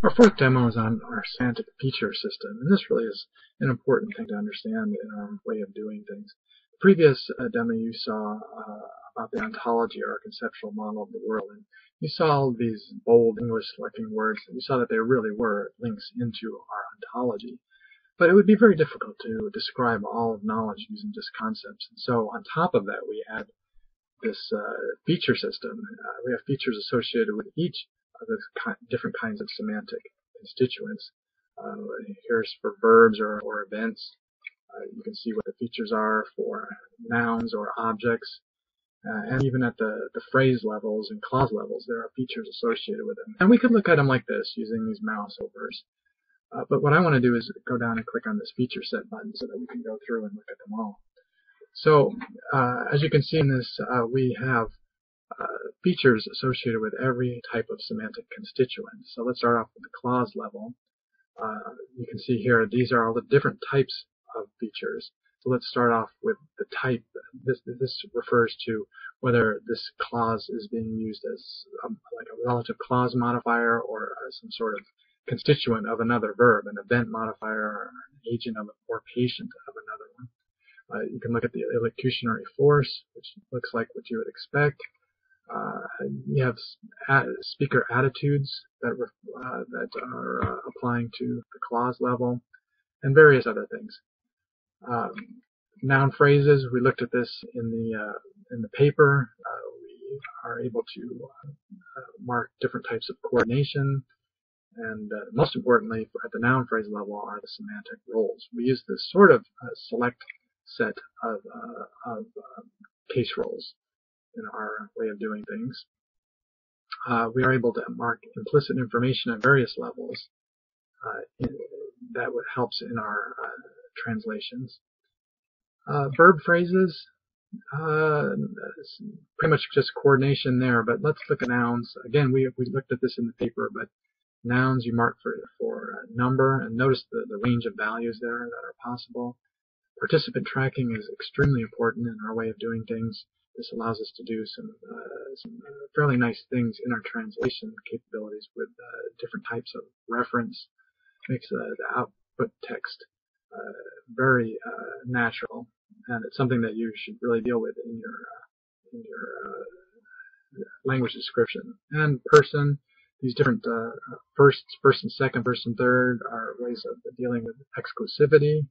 Our fourth demo is on our semantic feature system, and this really is an important thing to understand in our way of doing things. The previous demo you saw about the ontology or conceptual model of the world, and you saw all these bold English-looking words, and you saw that they really were links into our ontology. But it would be very difficult to describe all of knowledge using just concepts, and so on top of that we add this feature system. We have features associated with each of the different kinds of semantic constituents. Here's for verbs or events. You can see what the features are for nouns or objects. And even at the phrase levels and clause levels, there are features associated with them. And we could look at them like this using these mouse overs. But what I want to do is go down and click on this feature set button so that we can go through and look at them all. So as you can see in this, we have features associated with every type of semantic constituent. So let's start off with the clause level. You can see here these are all the different types of features. So let's start off with the type. This refers to whether this clause is being used as like a relative clause modifier or some sort of constituent of another verb, an event modifier or an agent of or patient of another one. You can look at the elocutionary force, which looks like what you would expect. You have speaker attitudes that are applying to the clause level, and various other things. Noun phrases. We looked at this in the paper. We are able to mark different types of coordination, and most importantly, at the noun phrase level, are the semantic roles. We use this sort of select set of case roles in our way of doing things. We are able to mark implicit information at various levels that helps in our translations. Verb phrases, pretty much just coordination there, but let's look at nouns. Again, we looked at this in the paper, but nouns you mark for number, and notice the range of values there that are possible. Participant tracking is extremely important in our way of doing things. This allows us to do some fairly nice things in our translation capabilities with different types of reference. Makes the output text very natural, and it's something that you should really deal with in your language description. And person, these different first and second, first and third are ways of dealing with exclusivity.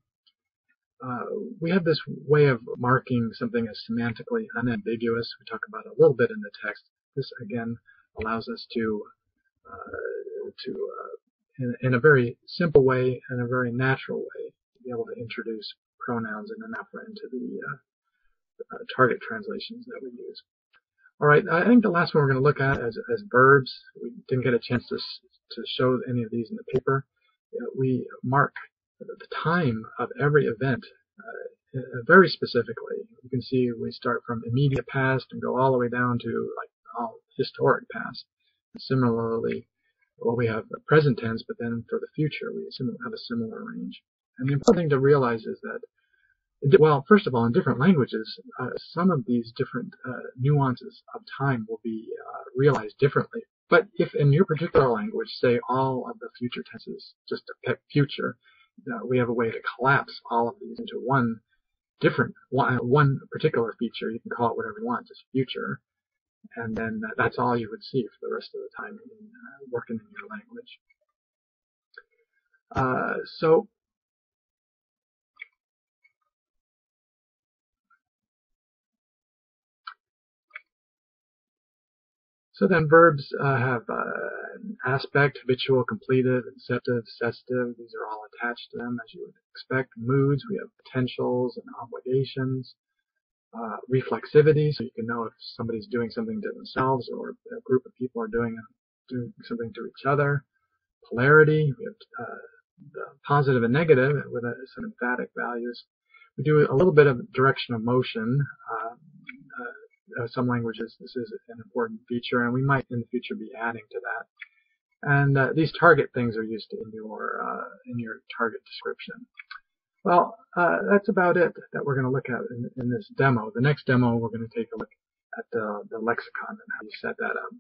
We have this way of marking something as semantically unambiguous. We talk about it a little bit in the text. This again allows us to in a very simple way and a very natural way, be able to introduce pronouns and anaphora into the target translations that we use. All right, I think the last one we're going to look at as verbs. We didn't get a chance to show any of these in the paper. We mark the time of every event very specifically. You can see we start from immediate past and go all the way down to like all historic past. And similarly, well, we have the present tense, but then for the future we have a similar range. And the important thing to realize is that, well, first of all, in different languages, some of these different nuances of time will be realized differently. But if in your particular language, say all of the future tenses just depict future, we have a way to collapse all of these into one particular feature. You can call it whatever you want, just future. And then that's all you would see for the rest of the time in working in your language. So then verbs have aspect, habitual, completive, inceptive, cessative. These are all attached to them as you would expect. Moods, we have potentials and obligations. Reflexivity, so you can know if somebody's doing something to themselves or a group of people are doing something to each other. Polarity, we have the positive and negative with some emphatic values. We do a little bit of direction of motion. Some languages this is an important feature, and we might in the future be adding to that. And these target things are used in your target description. Well, that's about it that we're going to look at in this demo. The next demo, we're going to take a look at the lexicon and how you set that up.